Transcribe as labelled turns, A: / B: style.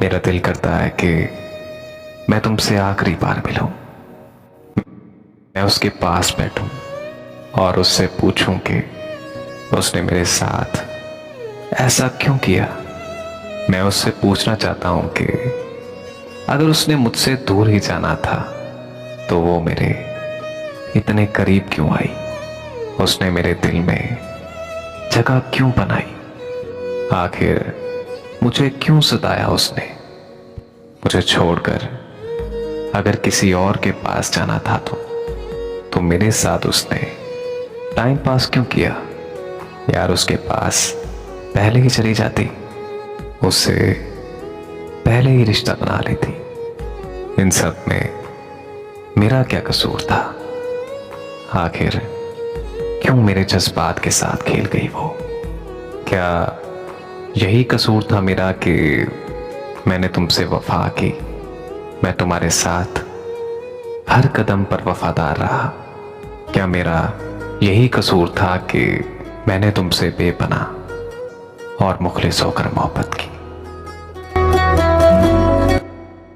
A: मेरा दिल करता है कि मैं तुमसे आखिरी बार मिलूं, मैं उसके पास बैठूं और उससे पूछूं कि उसने मेरे साथ ऐसा क्यों किया। मैं उससे पूछना चाहता हूं कि अगर उसने मुझसे दूर ही जाना था तो वो मेरे इतने करीब क्यों आई। उसने मेरे दिल में जगह क्यों बनाई। आखिर मुझे क्यों सताया उसने। मुझे छोड़कर अगर किसी और के पास जाना था तो मेरे साथ उसने टाइम पास क्यों किया। यार उसके पास पहले ही चली जाती, उससे पहले ही रिश्ता बना लेती। इन सब में मेरा क्या कसूर था। आखिर क्यों मेरे जज्बात के साथ खेल गई वो। क्या यही कसूर था मेरा कि मैंने तुमसे वफा की, मैं तुम्हारे साथ हर कदम पर वफादार रहा। क्या मेरा यही कसूर था कि मैंने तुमसे बेपनाह और मुखलिस होकर मोहब्बत की।